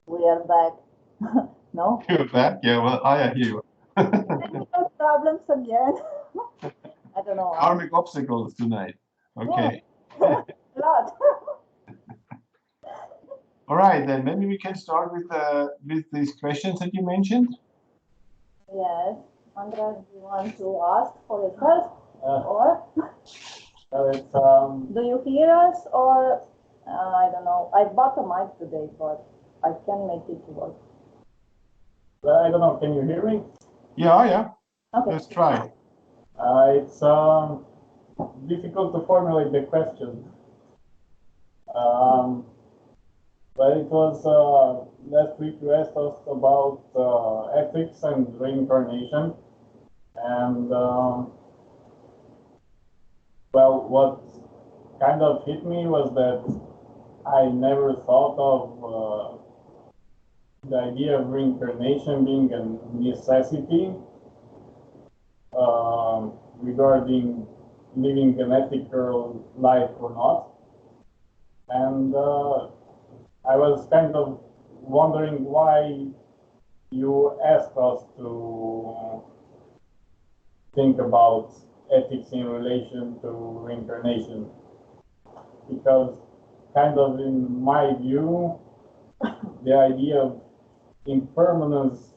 We are back. No? You're back? Yeah, well, I hear you. Technical problems again. I don't know. Karmic obstacles tonight. Yeah, Okay. a lot. All right, then maybe we can start with these questions that you mentioned. Yes. Andras, do you want to ask for yourself? Or It's do you hear us? Or I don't know. I bought a mic today, but I can make it work. I don't know. Can you hear me? Yeah. Okay. Let's try. It's difficult to formulate the question. But it was last week you asked us about ethics and reincarnation, and well, what kind of hit me was that I never thought of the idea of reincarnation being a necessity regarding living an ethical life or not. And I was kind of wondering why you asked us to think about ethics in relation to reincarnation. Because, kind of in my view, the idea of impermanence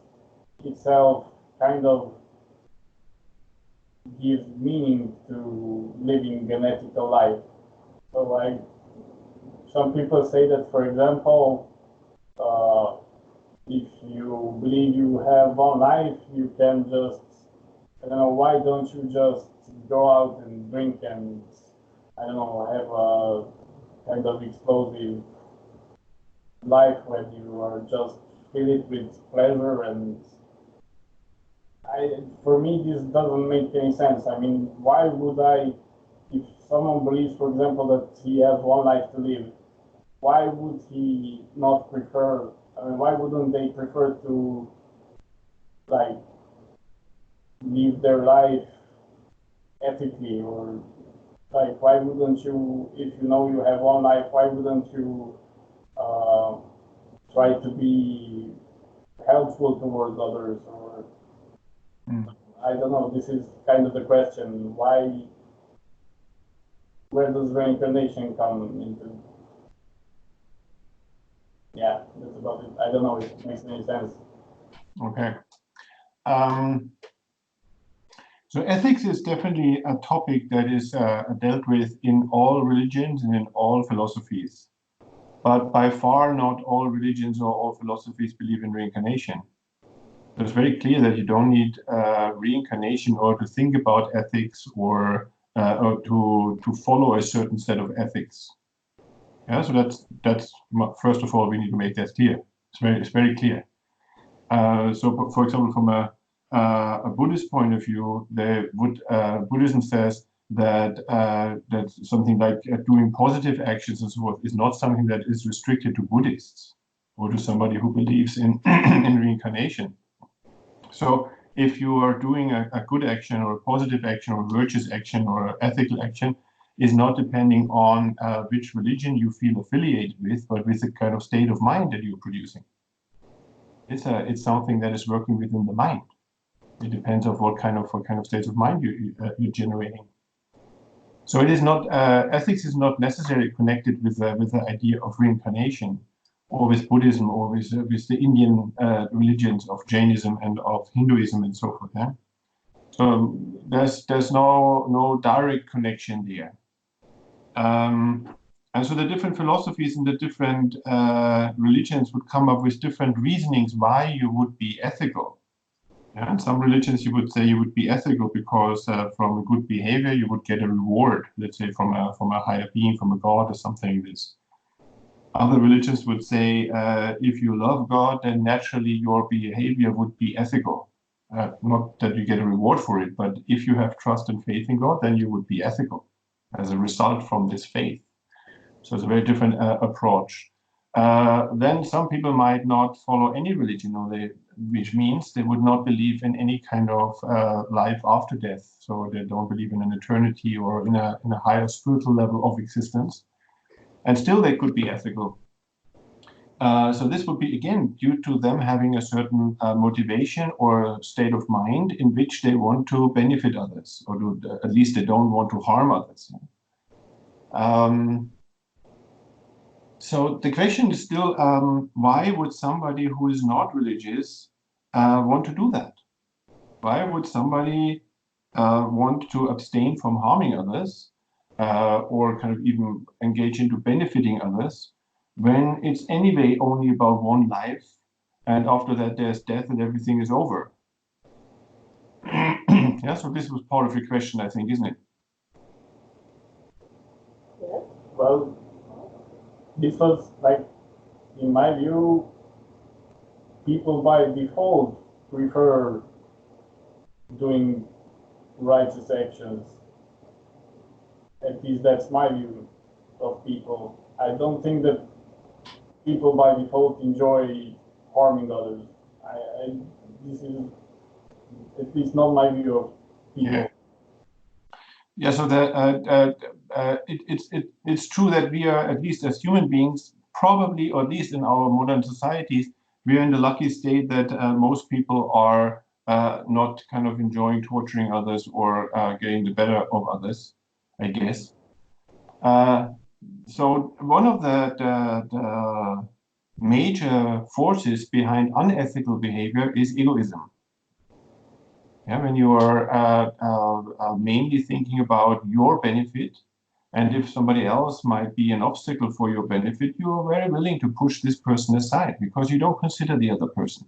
itself kind of gives meaning to living an ethical life. So, like, some people say that, for example, if you believe you have one life, you can just, I don't know, why don't you just go out and drink and, I don't know, have a kind of explosive life when you are just fill it with pleasure and for me, this doesn't make any sense. I mean, why would I, if someone believes, for example, that he has one life to live, why would he not prefer, I mean, why wouldn't they prefer to, like, live their life ethically? Or, like, why wouldn't you, if you know you have one life, why wouldn't you try to be helpful towards others? Or, I don't know, this is kind of the question. Why, where does reincarnation come into? Yeah, that's about it. I don't know if it makes any sense. Okay. So ethics is definitely a topic that is dealt with in all religions and in all philosophies. But by far, not all religions or all philosophies believe in reincarnation. So it's very clear that you don't need reincarnation or to think about ethics or to follow a certain set of ethics. Yeah, so that's first of all we need to make that clear. It's very clear. So, for example, from a Buddhist point of view, Buddhism says that that something like doing positive actions and so forth is not something that is restricted to Buddhists or to somebody who believes in in reincarnation. So, if you are doing a good action or a positive action or a virtuous action or an ethical action, is not depending on which religion you feel affiliated with, but with the kind of state of mind that you're producing. It's something that is working within the mind. It depends on what kind of states of mind you're generating. So it is not ethics is not necessarily connected with the idea of reincarnation, or with Buddhism, or with the Indian religions of Jainism and of Hinduism and so forth. Yeah? So there's no direct connection there. And so the different philosophies and the different religions would come up with different reasonings why you would be ethical. Yeah, in some religions, you would say you would be ethical because from good behavior you would get a reward, let's say from a higher being, from a god or something like this. Other religions would say if you love God, then naturally your behavior would be ethical. Not that you get a reward for it, but if you have trust and faith in God, then you would be ethical as a result from this faith. So it's a very different approach. Then some people might not follow any religion, which means they would not believe in any kind of life after death. So they don't believe in an eternity or in a higher spiritual level of existence. And still they could be ethical. So this would be, again, due to them having a certain motivation or state of mind in which they want to benefit others, or at least they don't want to harm others. So the question is still, why would somebody who is not religious want to do that? Why would somebody want to abstain from harming others or kind of even engage into benefiting others when it's anyway only about one life, and after that there's death and everything is over? Yeah, so this was part of your question, I think, isn't it? Yes. Well, this was like, in my view, people by default prefer doing righteous actions. At least that's my view of people. I don't think that people by default enjoy harming others. This is at least not my view of people. Yeah. Yeah, so it's true that we are, at least as human beings, probably, or at least in our modern societies, we are in the lucky state that most people are not kind of enjoying torturing others or getting the better of others, I guess. So one of the major forces behind unethical behavior is egoism. Yeah, when you are mainly thinking about your benefit, and if somebody else might be an obstacle for your benefit, you are very willing to push this person aside because you don't consider the other person.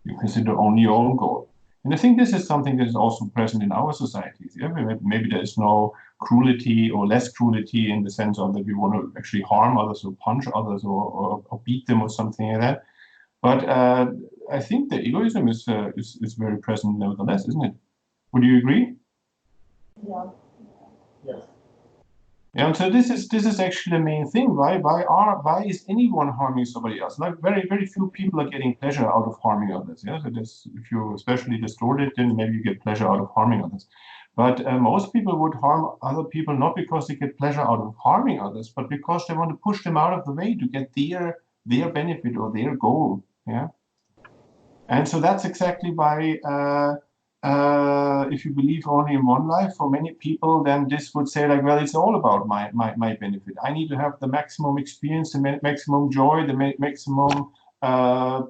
You consider only your own goal. And I think this is something that is also present in our societies. Yeah? Maybe there is no cruelty or less cruelty in the sense of that we want to actually harm others or punch others or beat them or something like that. But I think the egoism is very present nevertheless, isn't it? Would you agree? Yeah. Yes. Yeah, and so this is actually the main thing. Why is anyone harming somebody else? Like very few people are getting pleasure out of harming others. Yeah, so this, if you especially distort it, then maybe you get pleasure out of harming others. But most people would harm other people not because they get pleasure out of harming others, but because they want to push them out of the way to get their benefit or their goal. Yeah. And so that's exactly why, if you believe only in one life, for many people, then this would say like, well, it's all about my benefit. I need to have the maximum experience, the maximum joy, the maximum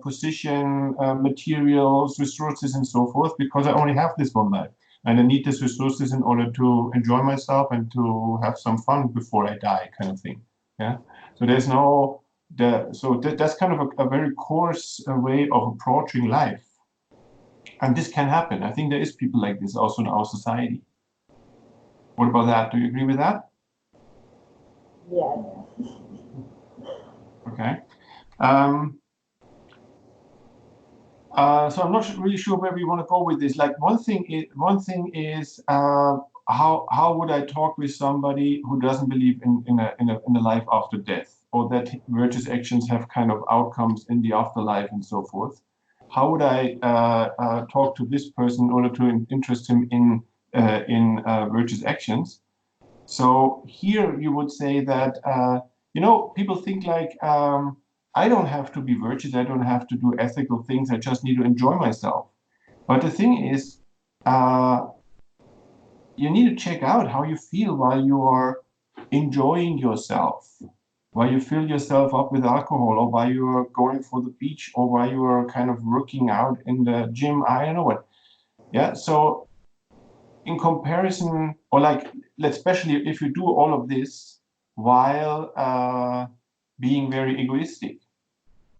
position, materials, resources, and so forth, because I only have this one life. And I need these resources in order to enjoy myself and to have some fun before I die, kind of thing. Yeah. So there's no that's kind of a very coarse way of approaching life, and this can happen. I think there is people like this also in our society. What about that? Do you agree with that? Yes. Okay. So I'm not really sure where we want to go with this. Like one thing is how would I talk with somebody who doesn't believe in a life after death, or that virtuous actions have kind of outcomes in the afterlife and so forth? How would I talk to this person in order to interest him in virtuous actions? So here you would say that people think like I don't have to be virtuous, I don't have to do ethical things, I just need to enjoy myself. But the thing is, you need to check out how you feel while you are enjoying yourself, while you fill yourself up with alcohol, or while you are going for the beach, or while you are kind of working out in the gym. I don't know what. Yeah. So in comparison, or like, especially if you do all of this while being very egoistic,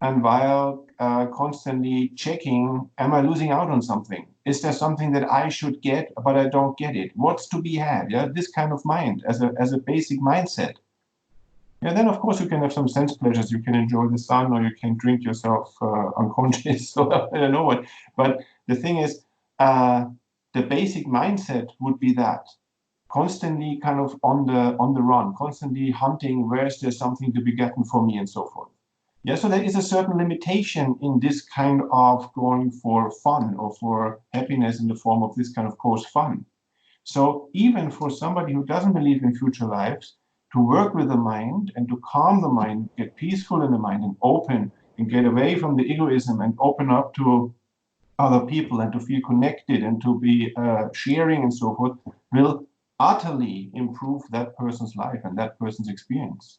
and while constantly checking, am I losing out on something? Is there something that I should get, but I don't get it? What's to be had? Yeah, this kind of mind as a basic mindset. Yeah, then of course you can have some sense pleasures. You can enjoy the sun, or you can drink yourself unconscious, or I don't know what. But the thing is, the basic mindset would be that constantly kind of on the run, constantly hunting. Where is there something to be gotten for me, and so forth. Yeah, so there is a certain limitation in this kind of going for fun or for happiness in the form of this kind of coarse fun. So even for somebody who doesn't believe in future lives, to work with the mind and to calm the mind, get peaceful in the mind and open and get away from the egoism and open up to other people and to feel connected and to be sharing and so forth, will utterly improve that person's life and that person's experience.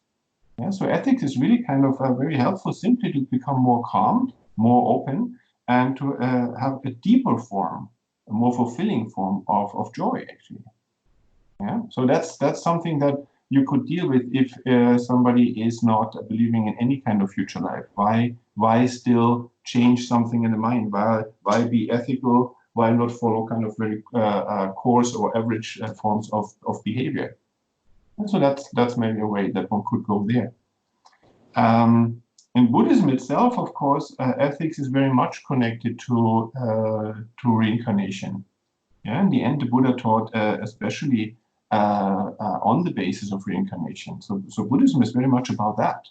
Yeah, so ethics is really kind of very helpful simply to become more calm, more open, and to have a deeper form, a more fulfilling form of joy, actually. Yeah, so that's something that you could deal with if somebody is not believing in any kind of future life. Why still change something in the mind? Why be ethical? Why not follow kind of very coarse or average forms of behavior? And so that's maybe a way that one could go there. In Buddhism itself, of course, ethics is very much connected to reincarnation. Yeah, in the end, the Buddha taught especially on the basis of reincarnation. So Buddhism is very much about that.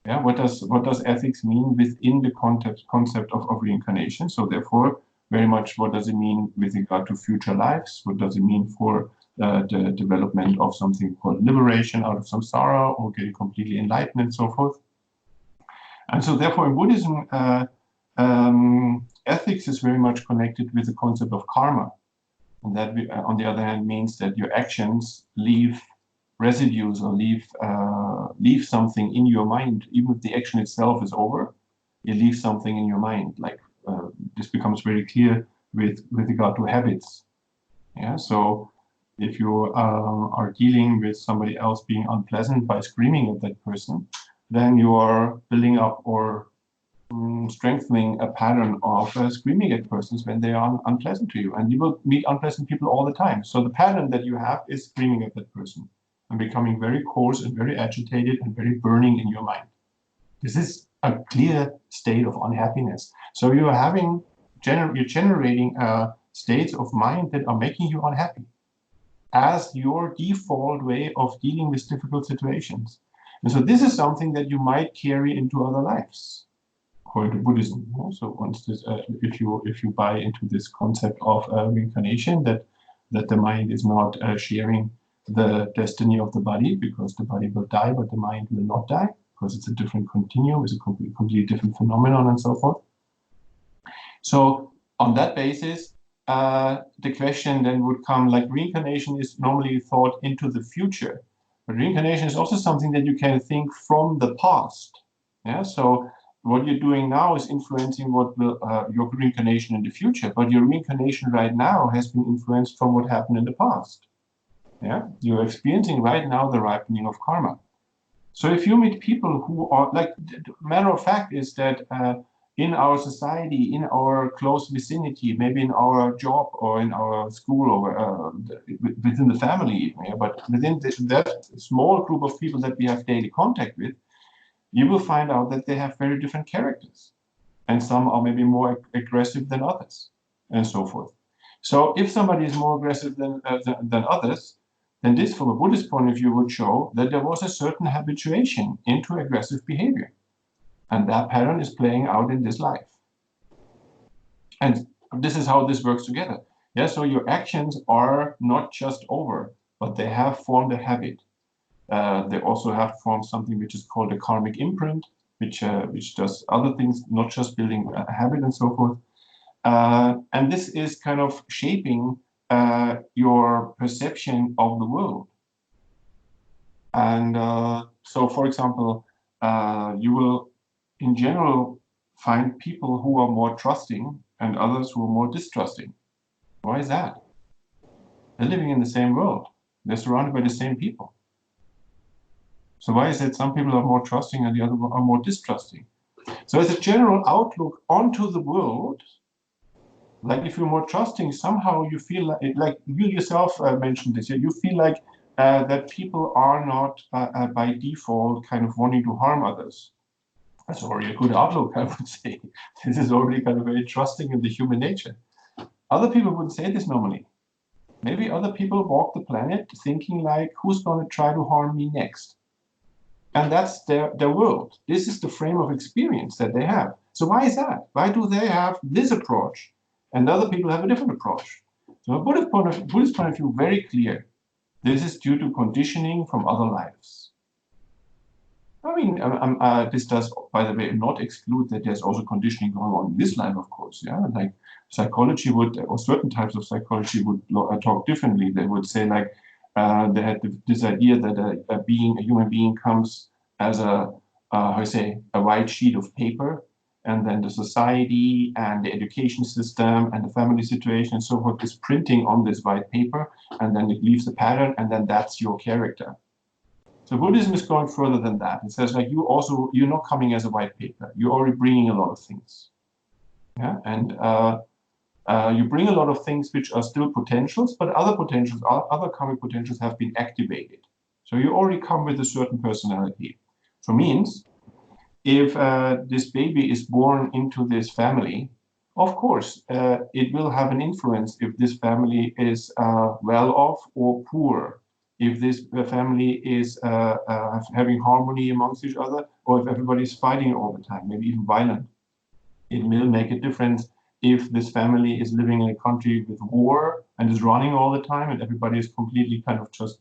Yeah, what does ethics mean within the concept of reincarnation? So therefore, very much what does it mean with regard to future lives? What does it mean for the development of something called liberation out of samsara or getting completely enlightened and so forth? And so therefore in Buddhism, ethics is very much connected with the concept of karma. And that, on the other hand, means that your actions leave residues or leave something in your mind. Even if the action itself is over, it leaves something in your mind. Like this becomes very clear with regard to habits. Yeah. So if you are dealing with somebody else being unpleasant by screaming at that person, then you are building up or strengthening a pattern of screaming at persons when they are unpleasant to you. And you will meet unpleasant people all the time. So the pattern that you have is screaming at that person and becoming very coarse and very agitated and very burning in your mind. This is a clear state of unhappiness. So you are you're generating states of mind that are making you unhappy as your default way of dealing with difficult situations. And so this is something that you might carry into other lives, according to Buddhism. So once this, if you buy into this concept of reincarnation, that the mind is not sharing the destiny of the body, because the body will die, but the mind will not die, because it's a different continuum, it's a completely different phenomenon, and so forth. So on that basis, the question then would come, like, reincarnation is normally thought into the future, but reincarnation is also something that you can think from the past. Yeah. So what you're doing now is influencing what will your reincarnation in the future, but your reincarnation right now has been influenced from what happened in the past. Yeah, you're experiencing right now the ripening of karma. So if you meet people who are, like, matter of fact is that in our society, in our close vicinity, maybe in our job or in our school or within the family, yeah, but within that small group of people that we have daily contact with, you will find out that they have very different characters. And some are maybe more aggressive than others, and so forth. So if somebody is more aggressive than others, then this, from a Buddhist point of view, would show that there was a certain habituation into aggressive behavior. And that pattern is playing out in this life. And this is how this works together. Yeah, so your actions are not just over, but they have formed a habit. They also have formed something which is called a karmic imprint, which does other things, not just building a habit and so forth. And this is kind of shaping your perception of the world. And so, for example, you will, in general, find people who are more trusting and others who are more distrusting. Why is that? They're living in the same world. They're surrounded by the same people. So why is it some people are more trusting and the other are more distrusting? So as a general outlook onto the world, like if you're more trusting, somehow you feel like you yourself mentioned this, you feel like that people are not by default kind of wanting to harm others. That's already a good outlook, I would say. This is already kind of very trusting in the human nature. Other people wouldn't say this normally. Maybe other people walk the planet thinking like, who's going to try to harm me next? And that's their world. This is the frame of experience that they have. So why is that? Why do they have this approach and other people have a different approach? So a Buddhist point of view, very clear. This is due to conditioning from other lives. I mean, this does, by the way, not exclude that there's also conditioning going on in this line, of course. Yeah, like psychology would, or certain types of psychology would talk differently. They would say, like, they had this idea that a human being comes as how you say, a white sheet of paper, and then the society and the education system and the family situation and so forth is printing on this white paper, and then it leaves a pattern, and then that's your character. So Buddhism is going further than that. It says, like, you're not coming as a white paper. You're already bringing a lot of things. Yeah, and you bring a lot of things which are still potentials, but other karmic potentials have been activated. So you already come with a certain personality. So means if this baby is born into this family, of course, it will have an influence if this family is well off or poor, if this family is having harmony amongst each other, or if everybody's fighting all the time, maybe even violent. It will make a difference if this family is living in a country with war and is running all the time and everybody is completely kind of just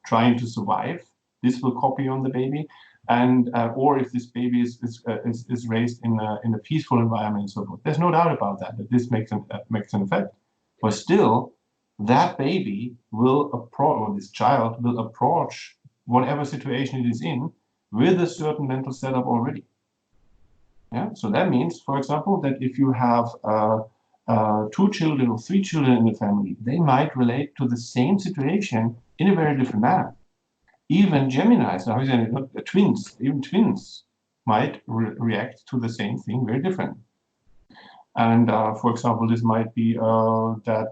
trying to survive. This will copy on the baby. And or if this baby is raised in a peaceful environment and so forth. There's no doubt about that this makes an effect. But still, that baby will approach, or this child will approach whatever situation it is in with a certain mental setup already. Yeah. So that means, for example, that if you have 2 children or 3 children in the family, they might relate to the same situation in a very different manner. Even Geminis, even twins might react to the same thing very different. And for example, this might be that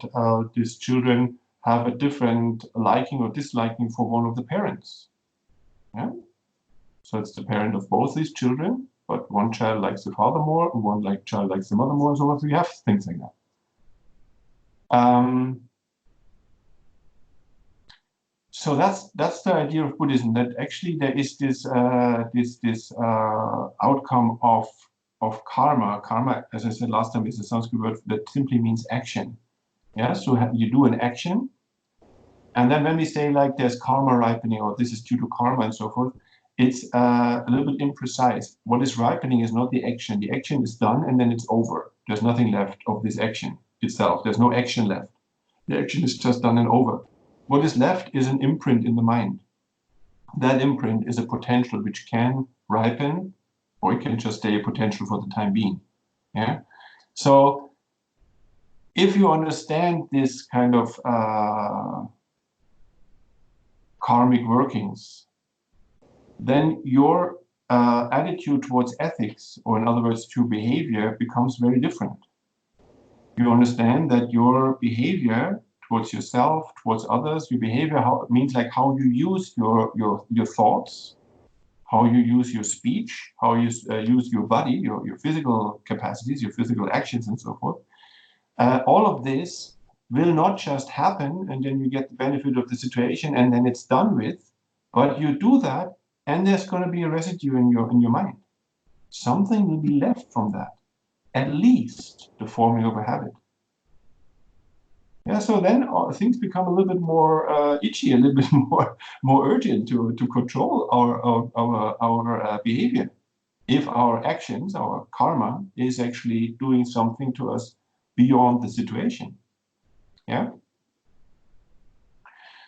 these children have a different liking or disliking for one of the parents. Yeah? So it's the parent of both these children, but one child likes the father more, and one child likes the mother more, and so on. So we have things like that. So that's the idea of Buddhism, that actually there is this outcome of karma. Karma, as I said last time, is a Sanskrit word that simply means action. Yeah, so you do an action, and then when we say, like, there's karma ripening, or this is due to karma and so forth, it's a little bit imprecise. What is ripening is not the action. The action is done and then it's over. There's nothing left of this action itself. There's no action left. The action is just done and over. What is left is an imprint in the mind. That imprint is a potential which can ripen, or it can just stay a potential for the time being. Yeah. So if you understand this kind of karmic workings, then your attitude towards ethics, or in other words, to behavior, becomes very different. You understand that your behavior towards yourself, towards others, your behavior means like how you use your thoughts, how you use your speech, how you use your body, your physical capacities, your physical actions, and so forth. All of this will not just happen and then you get the benefit of the situation and then it's done with, but you do that and there's going to be a residue in your mind. Something will be left from that, at least the forming of a habit. Yeah, so then things become a little bit more itchy, a little bit more urgent to control our behavior. If our actions, our karma, is actually doing something to us beyond the situation. Yeah.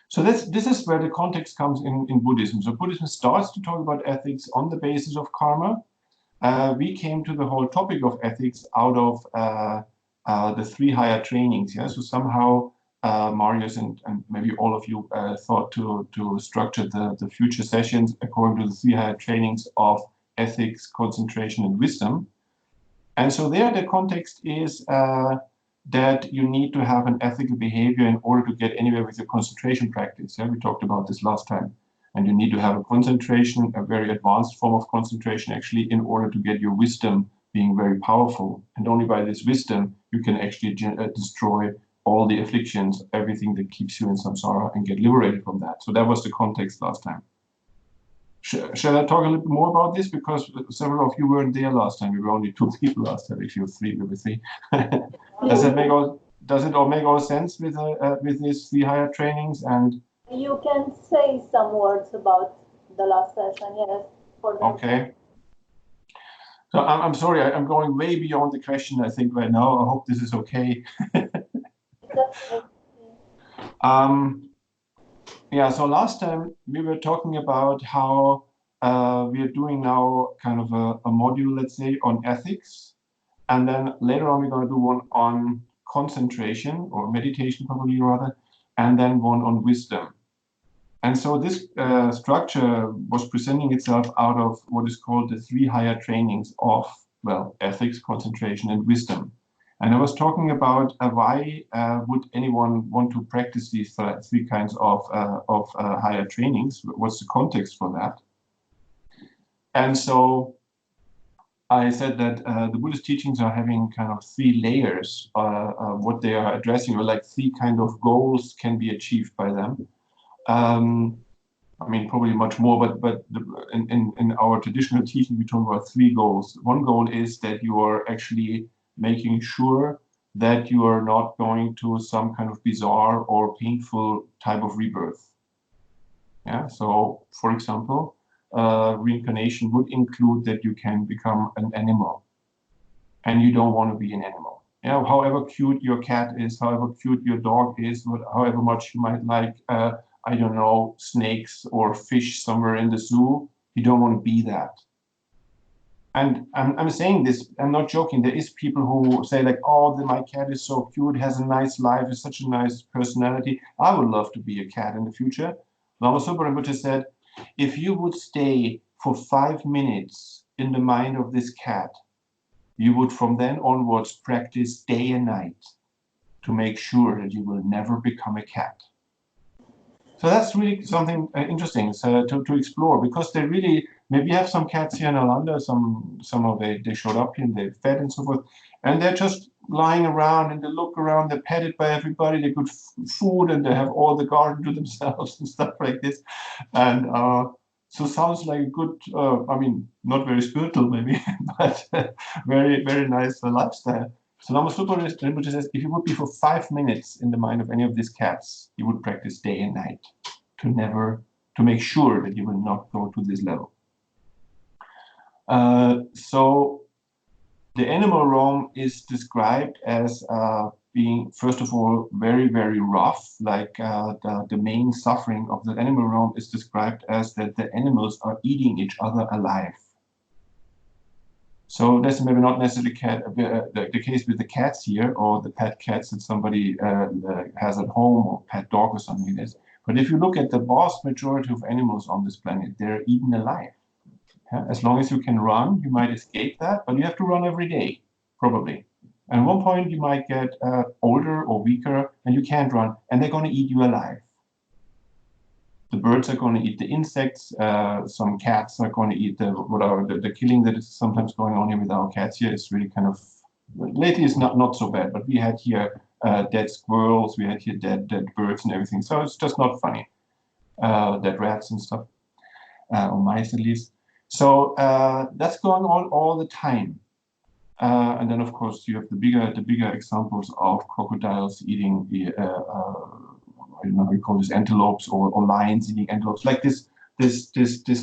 So this is where the context comes in Buddhism. So Buddhism starts to talk about ethics on the basis of karma. We came to the whole topic of ethics out of the 3 higher trainings. Yeah. So somehow Marius and maybe all of you thought to structure the future sessions according to the 3 higher trainings of ethics, concentration, and wisdom. And so there the context is that you need to have an ethical behavior in order to get anywhere with your concentration practice. Yeah, we talked about this last time. And you need to have a concentration, a very advanced form of concentration, actually, in order to get your wisdom being very powerful. And only by this wisdom, you can actually destroy all the afflictions, everything that keeps you in samsara, and get liberated from that. So that was the context last time. Shall I talk a little bit more about this? Because several of you weren't there last time. We were only 2 people last time. If you're 3, we were 3. Does it all make all sense with these 3 higher trainings? And you can say some words about the last session, yes. for them. Okay. So I'm sorry, I'm going way beyond the question, I think, right now. I hope this is okay. Yeah, so last time we were talking about how we are doing now kind of a module, let's say, on ethics. And then later on, we're going to do one on concentration or meditation, probably rather, and then one on wisdom. And so this structure was presenting itself out of what is called the 3 higher trainings of, well, ethics, concentration, and wisdom. And I was talking about why would anyone want to practice these 3 kinds of higher trainings? What's the context for that? And so I said that the Buddhist teachings are having kind of 3 layers, what they are addressing, or like 3 kind of goals can be achieved by them. I mean, probably much more, but in our traditional teaching, we talk about 3 goals. One goal is that you are actually making sure that you are not going to some kind of bizarre or painful type of rebirth. Yeah. So, for example, reincarnation would include that you can become an animal, and you don't want to be an animal. Yeah. However cute your cat is, however cute your dog is, however much you might like, I don't know, snakes or fish somewhere in the zoo, you don't want to be that. And I'm saying this, I'm not joking. There is people who say like, oh, my cat is so cute, has a nice life, has such a nice personality. I would love to be a cat in the future. Lama Zopa Rinpoche said, if you would stay for 5 minutes in the mind of this cat, you would from then onwards practice day and night to make sure that you will never become a cat. So that's really something interesting to explore, because they really, maybe you have some cats here in Alanda, some of they showed up here and they're fed and so forth, and they're just lying around and they look around, they're petted by everybody, they get food and they have all the garden to themselves and stuff like this. And so sounds like a good, I mean, not very spiritual maybe, but very, very nice lifestyle. So Lama Zopa Rinpoche says, if you would be for 5 minutes in the mind of any of these cats, you would practice day and night to make sure that you will not go to this level. So the animal realm is described as being, first of all, very, very rough. Like the main suffering of the animal realm is described as that the animals are eating each other alive. So that's maybe not necessarily the case with the cats here, or the pet cats that somebody has at home, or pet dog or something like this. But if you look at the vast majority of animals on this planet, they're eaten alive. As long as you can run, you might escape that, but you have to run every day, probably. And at one point, you might get older or weaker, and you can't run, and they're going to eat you alive. The birds are going to eat the insects. Some cats are going to eat the killing that is sometimes going on here with our cats here. Is really kind of, lately it's not so bad, but we had here dead squirrels, we had here dead birds and everything. So it's just not funny. Dead rats and stuff, or mice at least. So that's going on all the time. And then of course you have the bigger examples of crocodiles eating the I don't know how you call this, antelopes, or lions eating antelopes. Like this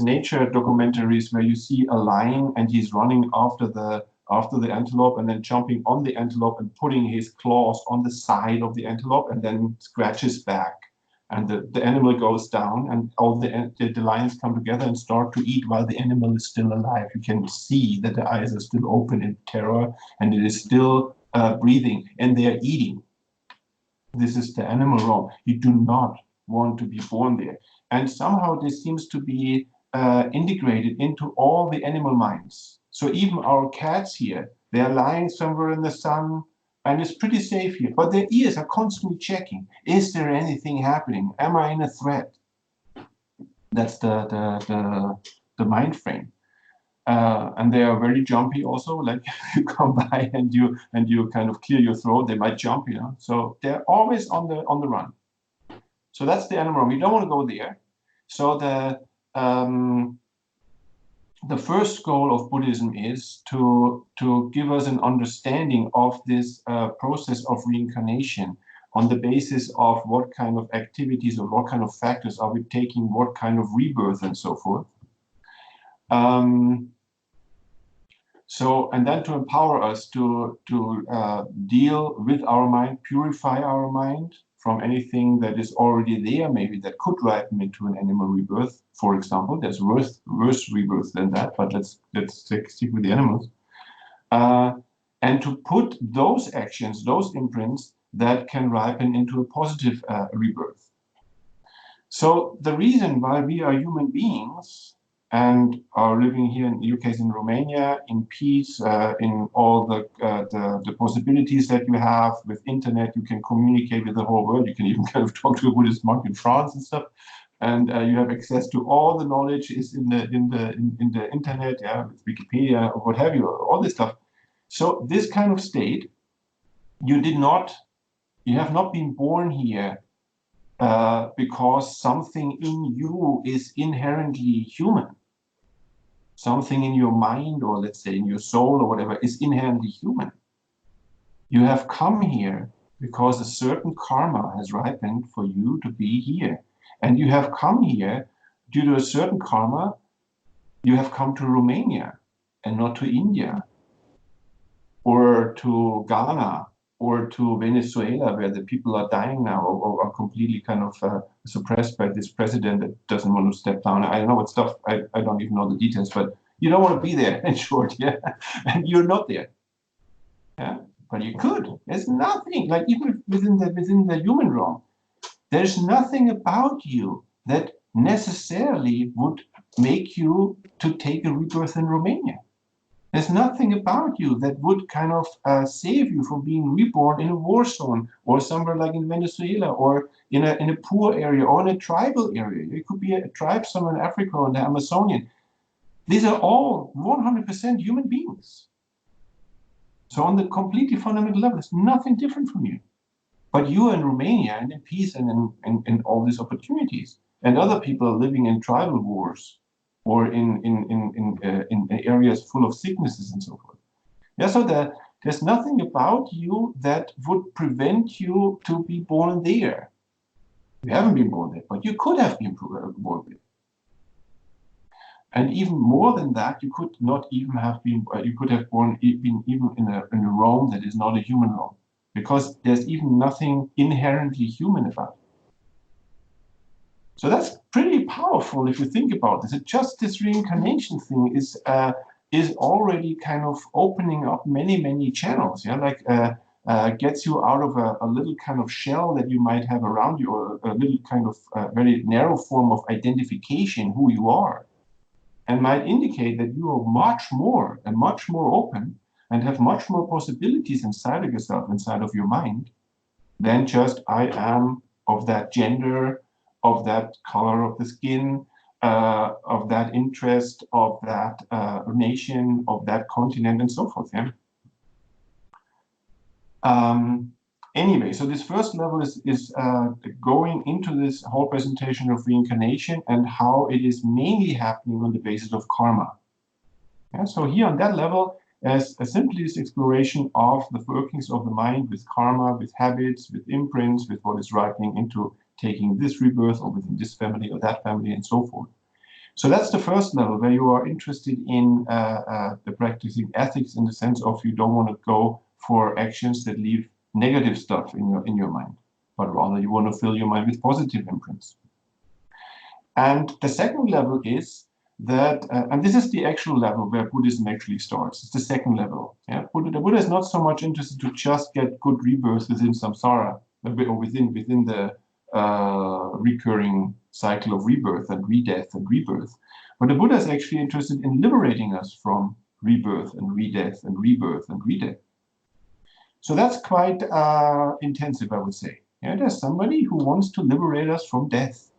nature documentaries where you see a lion and he's running after the antelope and then jumping on the antelope and putting his claws on the side of the antelope and then scratches back. And the animal goes down, and all the lions come together and start to eat while the animal is still alive. You can see that the eyes are still open in terror, and it is still breathing, and they are eating. This is the animal realm. You do not want to be born there. And somehow this seems to be integrated into all the animal minds. So even our cats here, they are lying somewhere in the sun, and it's pretty safe here. But their ears are constantly checking. Is there anything happening? Am I in a threat? That's the mind frame. And they are very jumpy also. Like you come by and you kind of clear your throat, they might jump, you know. So they're always on the run. So that's the animal realm. You don't want to go there. So the first goal of Buddhism is to give us an understanding of this process of reincarnation on the basis of what kind of activities or what kind of factors are we taking, what kind of rebirth and so forth. And then to empower us to deal with our mind, purify our mind from anything that is already there, maybe that could ripen into an animal rebirth, for example. There's worse rebirth than that, but let's stick with the animals. And to put those actions, those imprints that can ripen into a positive rebirth. So the reason why we are human beings and are living here in your case in Romania in peace, in all the possibilities that you have with internet, you can communicate with the whole world. You can even kind of talk to a Buddhist monk in France and stuff, and you have access to all the knowledge is in the internet, yeah, with Wikipedia or what have you, all this stuff. So this kind of state, you have not been born here because something in you is inherently human. Something in your mind, or let's say in your soul or whatever, is inherently human. You have come here because a certain karma has ripened for you to be here. And you have come here due to a certain karma. You have come to Romania and not to India or to Ghana or to Venezuela, where the people are dying now or are completely kind of suppressed by this president that doesn't want to step down. I don't know what stuff, I don't even know the details, but you don't want to be there, in short, yeah? And you're not there, yeah? But you could. There's nothing, like even within the human realm, there's nothing about you that necessarily would make you to take a rebirth in Romania. There's nothing about you that would kind of save you from being reborn in a war zone or somewhere like in Venezuela or in a poor area or in a tribal area. It could be a tribe somewhere in Africa or in the Amazonian. These are all 100% human beings. So on the completely fundamental level, it's nothing different from you. But you are in Romania and in peace and in all these opportunities. And other people are living in tribal wars or in areas full of sicknesses and so forth. Yeah, so there's nothing about you that would prevent you to be born there. You haven't been born there, but you could have been born there. And even more than that, you could not even have been, you could have been even in a realm that is not a human realm, because there's even nothing inherently human about it. So that's pretty powerful if you think about this. Just this reincarnation thing is already kind of opening up many channels. Yeah, like gets you out of a little kind of shell that you might have around you, or a little kind of very narrow form of identification who you are, and might indicate that you are much more open and have much more possibilities inside of yourself, inside of your mind, than just I am of that gender, of that color of the skin, of that interest, of that nation, of that continent, and so forth. Yeah. Anyway, so this first level is going into this whole presentation of reincarnation and how it is mainly happening on the basis of karma. Yeah, so here on that level, as simply this exploration of the workings of the mind with karma, with habits, with imprints, with what is ripening into taking this rebirth or within this family or that family and so forth. So that's the first level where you are interested in the practicing ethics in the sense of you don't want to go for actions that leave negative stuff in your mind, but rather you want to fill your mind with positive imprints. And the second level is that, and this is the actual level where Buddhism actually starts. It's the second level. Yeah, the Buddha is not so much interested to just get good rebirth within samsara or within the recurring cycle of rebirth and redeath and rebirth, but the Buddha is actually interested in liberating us from rebirth and redeath and rebirth and redeath. So that's quite intensive, I would say. Yeah, there's somebody who wants to liberate us from death.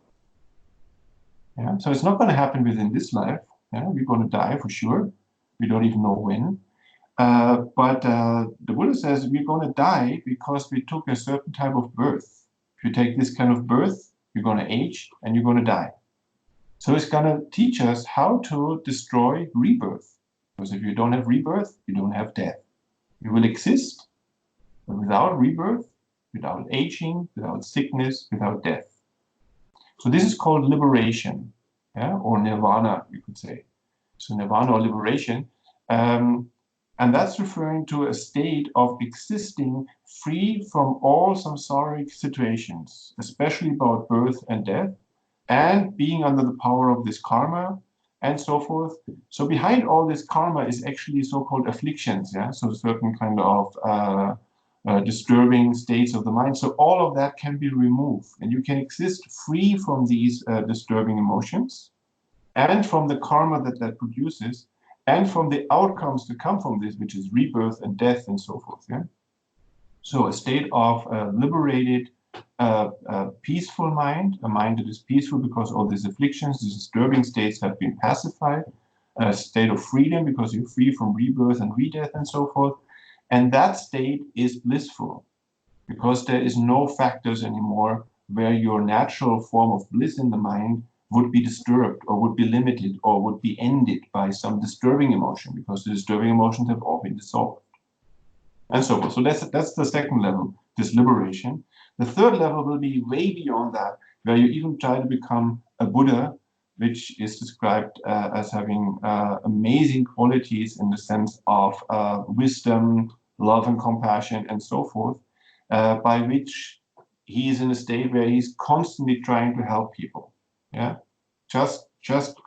Yeah, so it's not going to happen within this life. Yeah, we're going to die for sure. We don't even know when. But the Buddha says we're going to die because we took a certain type of birth. If you take this kind of birth, you're going to age and you're going to die. So it's going to teach us how to destroy rebirth. Because if you don't have rebirth, you don't have death. You will exist, but without rebirth, without aging, without sickness, without death. So this is called liberation, yeah, or nirvana, you could say. so nirvana or liberation. And that's referring to a state of existing free from all samsaric situations, especially about birth and death, and being under the power of this karma and so forth. So behind all this karma is actually so-called afflictions, yeah? So certain kind of disturbing states of the mind. So all of that can be removed, and you can exist free from these disturbing emotions and from the karma that that produces, and from the outcomes that come from this, which is rebirth and death and so forth. Yeah? So a state of liberated, peaceful mind, a mind that is peaceful because all these afflictions, these disturbing states have been pacified, a state of freedom because you're free from rebirth and redeath and so forth. And that state is blissful because there is no factors anymore where your natural form of bliss in the mind would be disturbed or would be limited or would be ended by some disturbing emotion, because the disturbing emotions have all been dissolved and so forth. So that's the second level, this liberation. The third level will be way beyond that, where you even try to become a Buddha, which is described as having amazing qualities in the sense of wisdom, love and compassion and so forth, by which he is in a state where he's constantly trying to help people. Yeah, just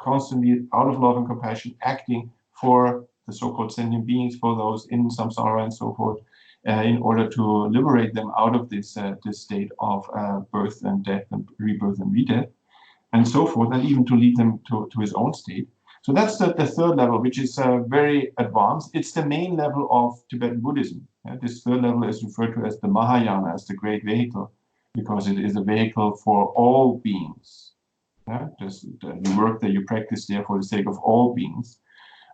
constantly out of love and compassion, acting for the so-called sentient beings, for those in samsara and so forth, in order to liberate them out of this this state of birth and death and rebirth and redeath, and so forth, and even to lead them to his own state. So that's the third level, which is very advanced. It's the main level of Tibetan Buddhism. This third level is referred to as the Mahayana, as the great vehicle, because it is a vehicle for all beings. Just the work that you practice there for the sake of all beings.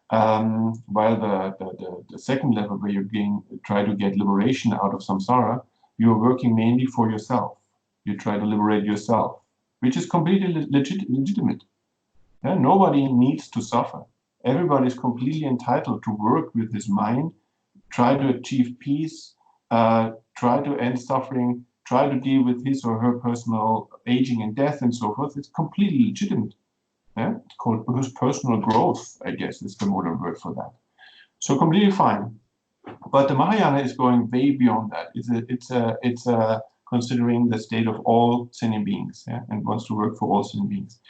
While the second level, where you try to get liberation out of samsara, you're working mainly for yourself. You try to liberate yourself, which is completely legitimate. Yeah? Nobody needs to suffer. Everybody is completely entitled to work with his mind, try to achieve peace, try to end suffering, try to deal with his or her personal aging and death and so forth. It's completely legitimate. Yeah? It's called personal growth, I guess, is the modern word for that. So completely fine. But the Mahayana is going way beyond that. It's considering the state of all sentient beings, yeah? And wants to work for all sentient beings.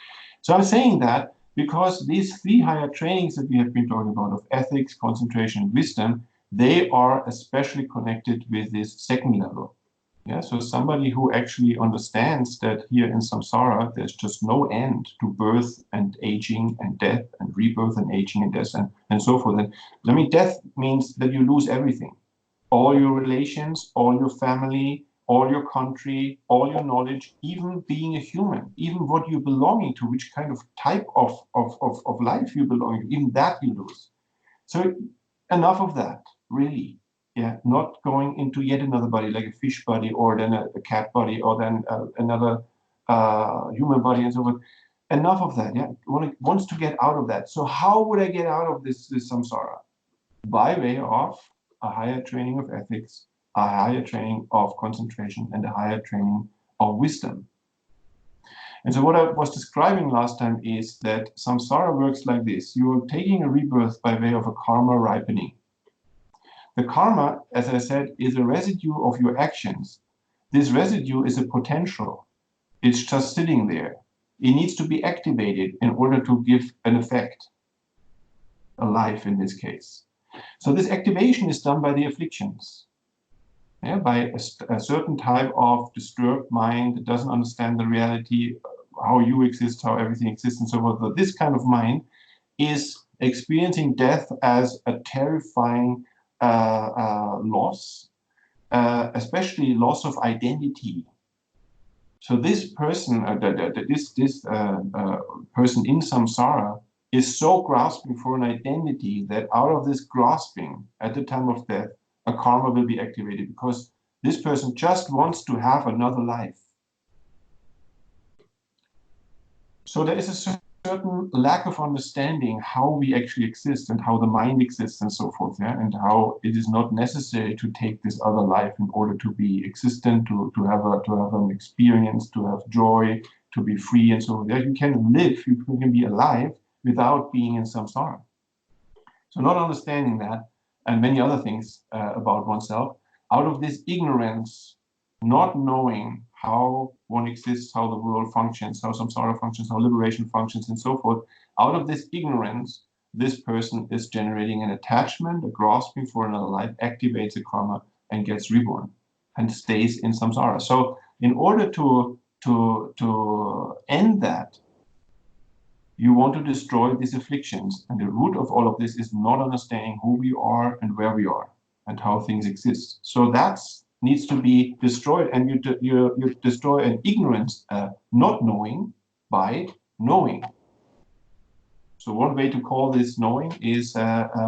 So I'm saying that because these three higher trainings that we have been talking about of ethics, concentration, and wisdom, they are especially connected with this second level. Yeah, so somebody who actually understands that here in samsara, there's just no end to birth and aging and death and rebirth and aging and death and so forth. And I mean, death means that you lose everything, all your relations, all your family, all your country, all your knowledge, even being a human, even what you're belonging to, which kind of type of life you belong to, even that you lose. So enough of that, really. Yeah, not going into yet another body, like a fish body, or then a cat body, or then another human body, and so forth. Enough of that. Yeah, wants to get out of that. So how would I get out of this samsara? By way of a higher training of ethics, a higher training of concentration, and a higher training of wisdom. And so what I was describing last time is that samsara works like this. You're taking a rebirth by way of a karma ripening. The karma, as I said, is a residue of your actions. This residue is a potential. It's just sitting there. It needs to be activated in order to give an effect, a life in this case. So this activation is done by the afflictions, yeah, by a certain type of disturbed mind that doesn't understand the reality, how you exist, how everything exists, and so forth. So this kind of mind is experiencing death as a terrifying loss, especially loss of identity. So this person, this person in samsara, is so grasping for an identity that out of this grasping at the time of death, a karma will be activated, because this person just wants to have another life. So there is a certain lack of understanding how we actually exist and how the mind exists and so forth, yeah, and how it is not necessary to take this other life in order to be existent, to have an experience, to have joy, to be free and so forth. Yeah, you can live, you can be alive without being in samsara. So not understanding that and many other things about oneself, out of this ignorance, not knowing how one exists, how the world functions, how samsara functions, how liberation functions, and so forth, out of this ignorance, this person is generating an attachment, a grasping for another life, activates a karma, and gets reborn and stays in samsara. So in order to end that, you want to destroy these afflictions. And the root of all of this is not understanding who we are and where we are and how things exist. So that needs to be destroyed. And you destroy an ignorance, not knowing, by knowing. So one way to call this knowing is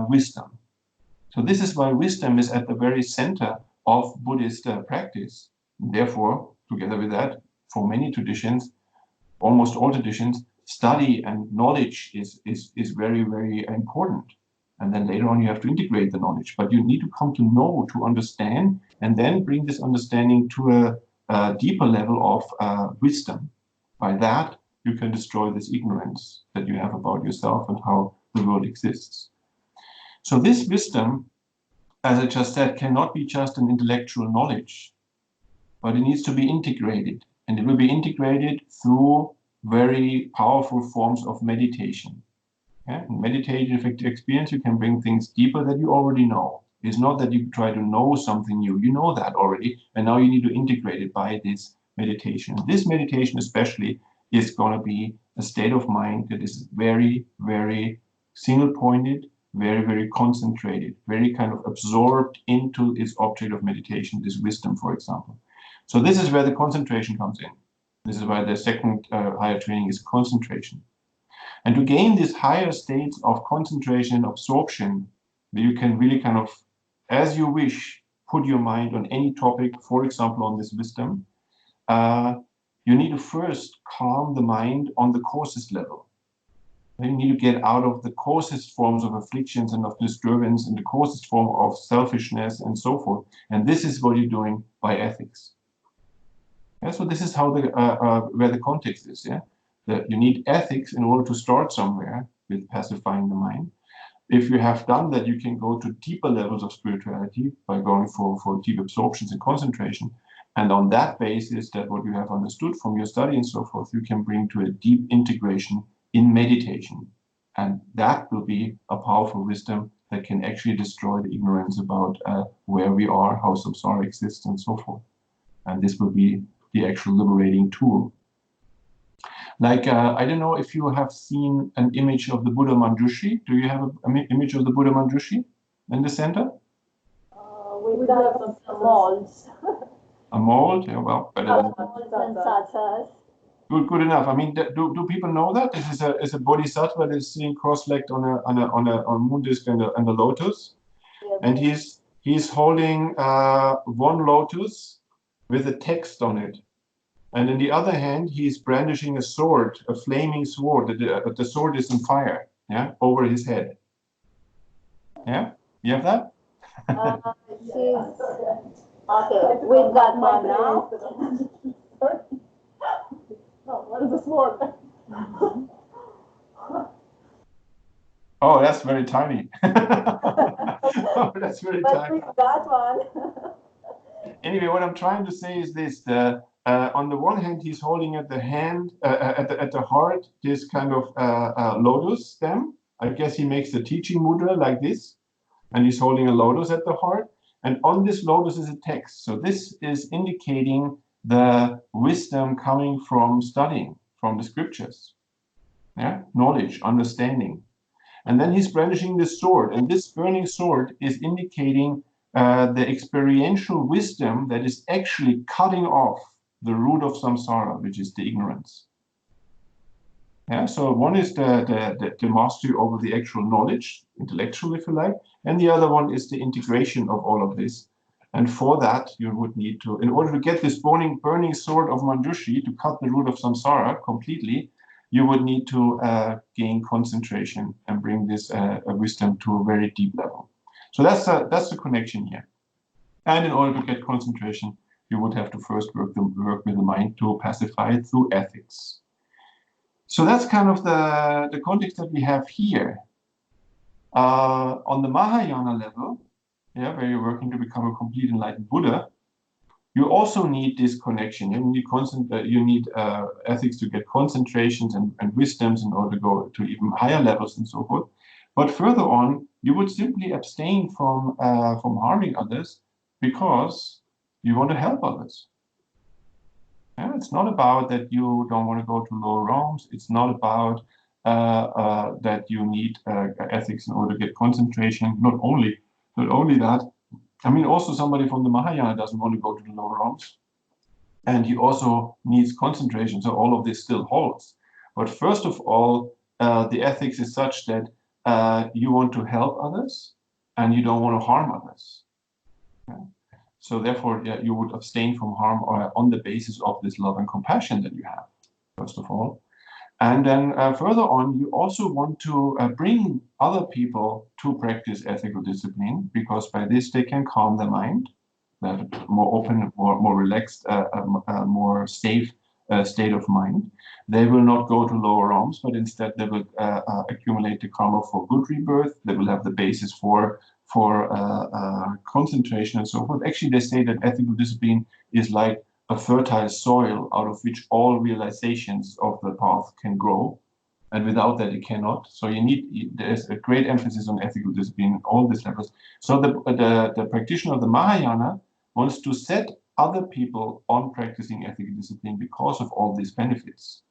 wisdom. So this is why wisdom is at the very center of Buddhist practice. Therefore, together with that, for many traditions, almost all traditions, study and knowledge is very, very important. And then later on, you have to integrate the knowledge. But you need to come to know, to understand, and then bring this understanding to a deeper level of wisdom. By that, you can destroy this ignorance that you have about yourself and how the world exists. So this wisdom, as I just said, cannot be just an intellectual knowledge, but it needs to be integrated. And it will be integrated through very powerful forms of meditation. Yeah? In meditative experience, you can bring things deeper that you already know. It's not that you try to know something new. You know that already, and now you need to integrate it by this meditation. This meditation especially is going to be a state of mind that is very, very single-pointed, very, very concentrated, very kind of absorbed into its object of meditation, this wisdom, for example. So this is where the concentration comes in. This is why the second higher training is concentration. And to gain these higher states of concentration and absorption, you can really kind of, as you wish, put your mind on any topic, for example, on this wisdom. You need to first calm the mind on the coarsest level. You need to get out of the coarsest forms of afflictions and of disturbance and the coarsest form of selfishness and so forth. And this is what you're doing by ethics. Yeah, so this is how where the context is. Yeah, that you need ethics in order to start somewhere with pacifying the mind. If you have done that, you can go to deeper levels of spirituality by going for deep absorptions and concentration. And on that basis, that what you have understood from your study and so forth, you can bring to a deep integration in meditation. And that will be a powerful wisdom that can actually destroy the ignorance about where we are, how samsara exists, and so forth. And this will be the actual liberating tool. Like, I don't know if you have seen an image of the Buddha Manjushri. Do you have an image of the Buddha Manjushri in the center? We got some molds. A mold? Yeah, well, better than Molds and satars. good enough. I mean, do people know that this is a bodhisattva that is sitting cross-legged on a moon disk and a lotus, Yeah, and he's holding one lotus with a text on it. And in the other hand, he's brandishing a sword, a flaming sword. The sword is on fire, yeah, over his head. Yeah, you have that? Okay, we've got one now. What is the sword? Oh, that's very tiny. Oh, that's very But tiny. we've got one. Anyway, what I'm trying to say is this: on the one hand, he's holding at the hand, at the heart, this kind of lotus stem. I guess he makes the teaching mudra like this, and he's holding a lotus at the heart. And on this lotus is a text. So this is indicating the wisdom coming from studying from the scriptures. Yeah, knowledge, understanding. And then he's brandishing this sword, and this burning sword is indicating the experiential wisdom that is actually cutting off the root of samsara, which is the ignorance. Yeah, so one is the mastery over the actual knowledge, intellectual, if you like, and the other one is the integration of all of this. And for that, you would need to, in order to get this burning sword of Manjushri, to cut the root of samsara completely, you would need to gain concentration and bring this wisdom to a very deep level. So that's the connection here. And in order to get concentration, you would have to first work with the mind to pacify it through ethics. So that's kind of the context that we have here. On the Mahayana level, yeah, where you're working to become a complete enlightened Buddha, you also need this connection. You need ethics to get concentrations and wisdoms in order to go to even higher levels and so forth. But further on, you would simply abstain from harming others because you want to help others. Yeah, it's not about that you don't want to go to lower realms. It's not about that you need ethics in order to get concentration. Not only that, I mean, also somebody from the Mahayana doesn't want to go to the lower realms, and he also needs concentration. So all of this still holds. But first of all, the ethics is such that you want to help others, and you don't want to harm others. Okay? So therefore, yeah, you would abstain from harm on the basis of this love and compassion that you have, first of all. And then further on, you also want to bring other people to practice ethical discipline, because by this they can calm their mind, that more open, more relaxed, more safe state of mind. They will not go to lower realms, but instead they will accumulate the karma for good rebirth. They will have the basis for concentration and so forth. Actually, they say that ethical discipline is like a fertile soil out of which all realizations of the path can grow, and without that it cannot. So there's a great emphasis on ethical discipline at all these levels. So the practitioner of the Mahayana wants to set other people on practicing ethical discipline because of all these benefits.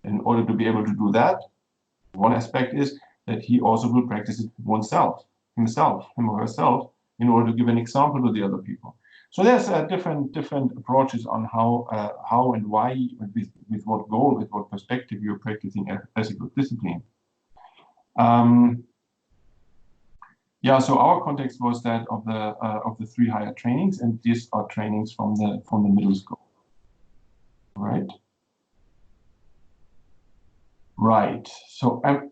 In order to be able to do that, one aspect is that he also will practice it him or herself, in order to give an example to the other people. So there's different approaches on how and why, with what goal, with what perspective you're practicing ethical discipline. Yeah, so our context was that of the 3 higher trainings, and these are trainings from the middle school, right? Right. So and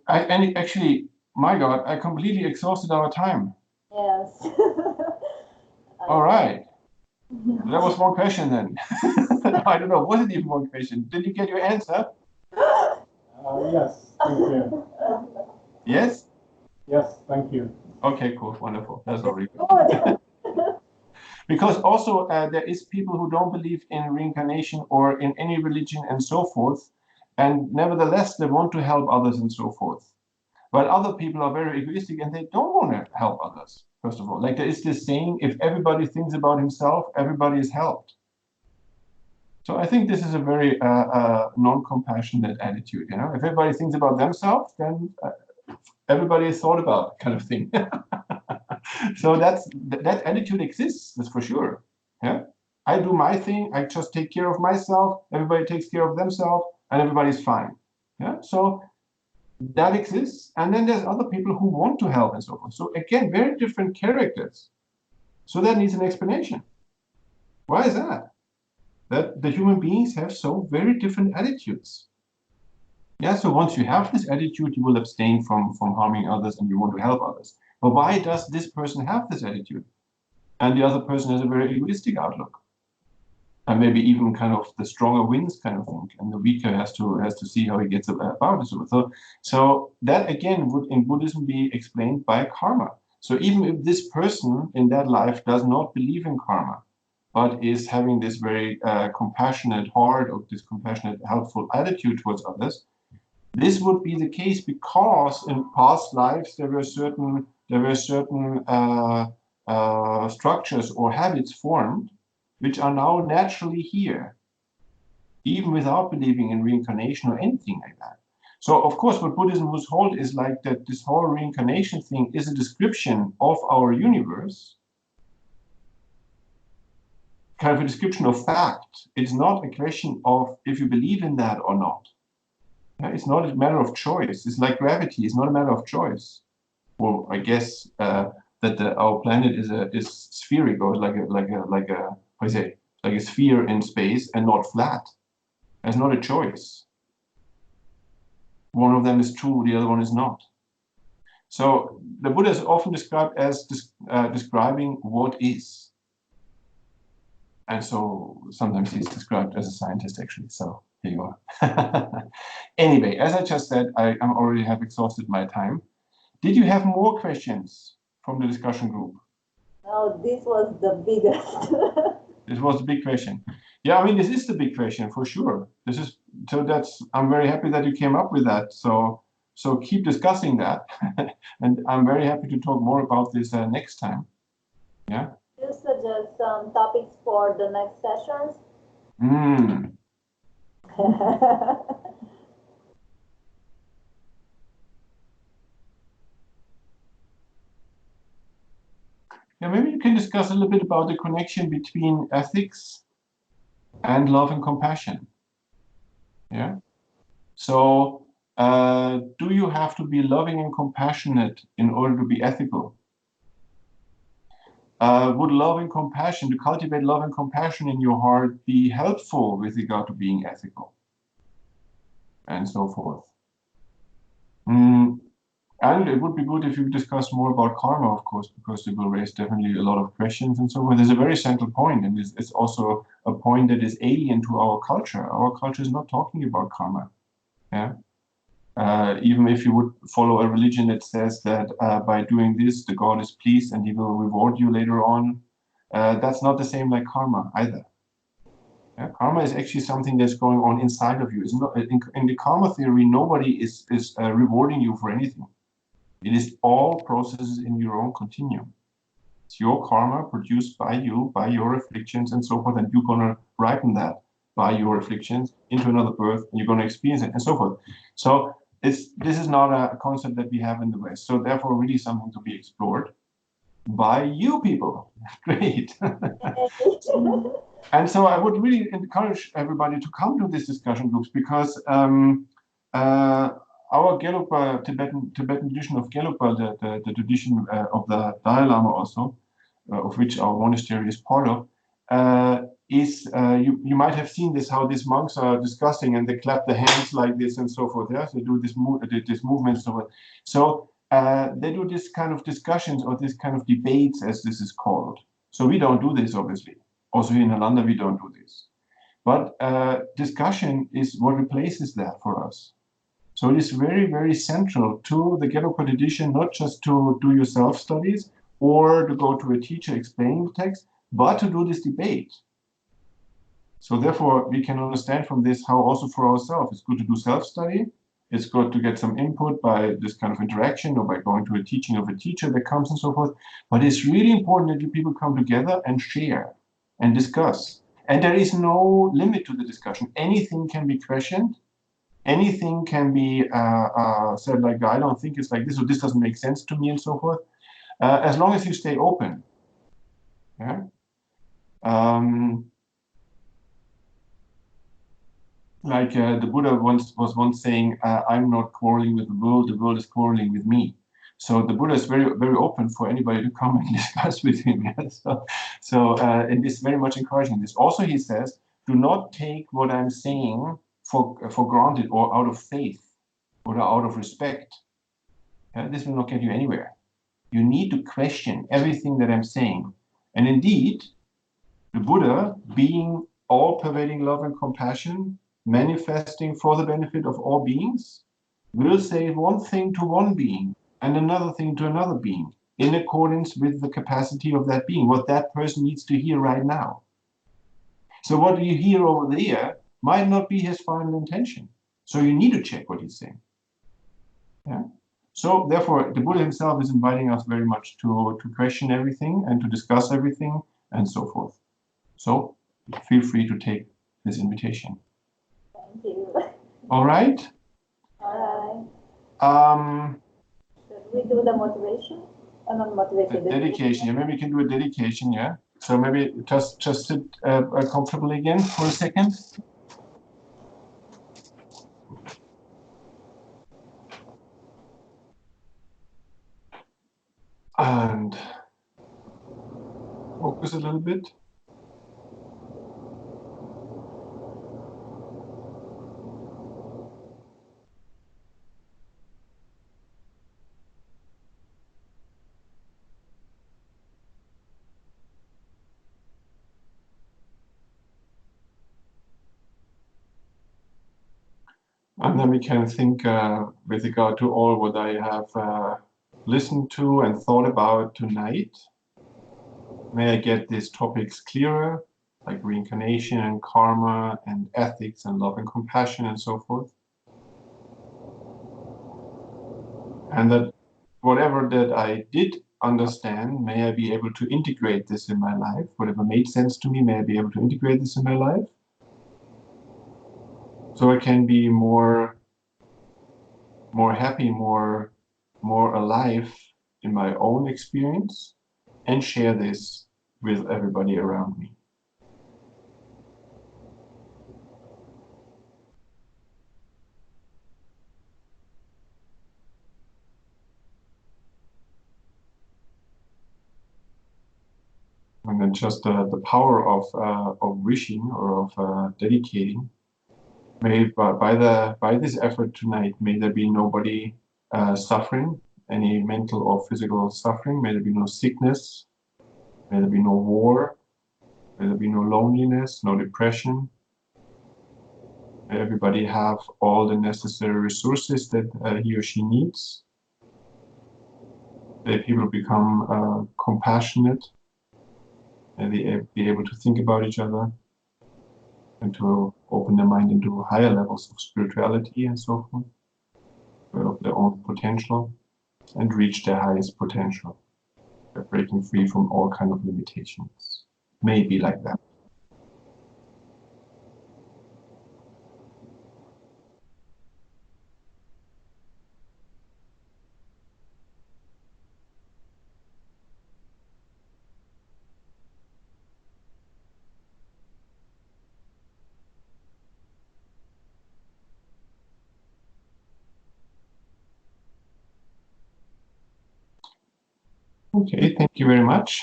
actually, my God, I completely exhausted our time. Yes. All right. That was one question then. I don't know. Was it even one question? Did you get your answer? Yes, thank you. Yes? Yes, thank you. Okay, cool. Wonderful. That's already good. Good. Because also there is people who don't believe in reincarnation or in any religion and so forth, and nevertheless they want to help others and so forth. But other people are very egoistic and they don't want to help others, first of all. Like there is this saying, if everybody thinks about himself, everybody is helped. So I think this is a very non-compassionate attitude. You know, if everybody thinks about themselves, then everybody is thought about, kind of thing. So that attitude exists, that's for sure. Yeah, I do my thing. I just take care of myself. Everybody takes care of themselves, and everybody's fine. Yeah, so that exists, and then there's other people who want to help and so forth. So again, very different characters. So that needs an explanation. Why is that? That the human beings have so very different attitudes. Yeah, so once you have this attitude, you will abstain from harming others and you want to help others. But why does this person have this attitude? And the other person has a very egoistic outlook. And maybe even kind of the stronger wins kind of thing. And the weaker has to see how he gets about it. So that again would in Buddhism be explained by karma. So even if this person in that life does not believe in karma, but is having this very compassionate heart or this compassionate, helpful attitude towards others, this would be the case because in past lives there were certain structures or habits formed which are now naturally here, even without believing in reincarnation or anything like that. So of course what Buddhism was hold is like that this whole reincarnation thing is a description of our universe, kind of a description of fact. It's not a question of if you believe in that or not. It's not a matter of choice. It's like gravity. It's not a matter of choice. Well, I guess that our planet is spheric, or like a sphere in space and not flat. It's not a choice. One of them is true, the other one is not. So the Buddha is often described as describing what is. And so sometimes he's described as a scientist, actually. So here you are. Anyway, as I just said, I already have exhausted my time. Did you have more questions from the discussion group? No, this was the biggest. This was the big question. Yeah, I mean, this is the big question for sure. This is so that's I'm very happy that you came up with that. So keep discussing that, and I'm very happy to talk more about this next time. Yeah. You suggest some topics for the next sessions. Yeah, maybe you can discuss a little bit about the connection between ethics and love and compassion. Yeah. So, do you have to be loving and compassionate in order to be ethical? Would love and compassion, to cultivate love and compassion in your heart, be helpful with regard to being ethical? And so forth. And it would be good if you discuss more about karma, of course, because it will raise definitely a lot of questions and so forth. There's a very central point, and it's also a point that is alien to our culture. Our culture is not talking about karma. Yeah. Even if you would follow a religion that says that by doing this, the God is pleased and he will reward you later on, that's not the same like karma either. Yeah? Karma is actually something that's going on inside of you. It's not, in the karma theory, nobody is rewarding you for anything. It is all processes in your own continuum. It's your karma produced by you, by your afflictions and so forth, and you're going to ripen that by your afflictions into another birth, and you're going to experience it and so forth. So this is not a concept that we have in the West. So therefore, really something to be explored by you people. Great. And so I would really encourage everybody to come to these discussion groups, because our Gelugpa, Tibetan tradition of Gelugpa, the tradition of the Dalai Lama also, of which our monastery is part of, you might have seen this, how these monks are discussing and they clap their hands like this and so forth. Yeah, so they do this movement and so forth. So they do this kind of discussions or this kind of debates, as this is called. So we don't do this, obviously. Also here in Nalanda, we don't do this. But discussion is what replaces that for us. So it is very, very central to the Gelugpa tradition, not just to do your self-studies or to go to a teacher explaining the text, but to do this debate. So therefore, we can understand from this how also for ourselves, it's good to do self-study. It's good to get some input by this kind of interaction or by going to a teaching of a teacher that comes and so forth. But it's really important that you people come together and share and discuss. And there is no limit to the discussion. Anything can be questioned. Anything can be said like, I don't think it's like this, or this doesn't make sense to me and so forth. As long as you stay open. Yeah. The Buddha was once saying, I'm not quarreling with the world is quarreling with me. So the Buddha is very, very open for anybody to come and discuss with him. Yeah? And this is very much encouraging this. Also, he says, do not take what I'm saying for granted or out of faith or out of respect. Yeah? This will not get you anywhere. You need to question everything that I'm saying. And indeed, the Buddha, being all-pervading love and compassion, manifesting for the benefit of all beings, will say one thing to one being and another thing to another being in accordance with the capacity of that being, what that person needs to hear right now. So what you hear over there might not be his final intention. So you need to check what he's saying. Yeah. So therefore, the Buddha himself is inviting us very much to question everything and to discuss everything and so forth. So feel free to take this invitation. Thank you. All right. All right. Should we do the motivation? Not motivation. The dedication. Yeah, maybe we can do a dedication. Yeah. So maybe just sit comfortably again for a second. And focus a little bit. And then we can think with regard to all what I have listened to and thought about tonight. May I get these topics clearer, like reincarnation and karma and ethics and love and compassion and so forth. And that whatever that I did understand, may I be able to integrate this in my life. Whatever made sense to me, may I be able to integrate this in my life. So I can be more happy, more alive in my own experience and share this with everybody around me. And then just the power of wishing or of dedicating. May by this effort tonight, may there be nobody suffering, any mental or physical suffering. May there be no sickness. May there be no war. May there be no loneliness, no depression. May everybody have all the necessary resources that he or she needs. May people become compassionate. May they be able to think about each other and to open their mind into higher levels of spirituality and so forth, develop their own potential and reach their highest potential. They're breaking free from all kinds of limitations. Maybe like that. Okay, thank you very much.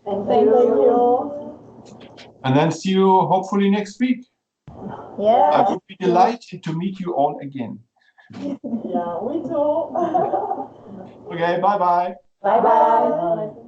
Thank you. And then see you hopefully next week. Yeah. I would be delighted to meet you all again. Yeah, we too. Okay, bye-bye. Bye-bye.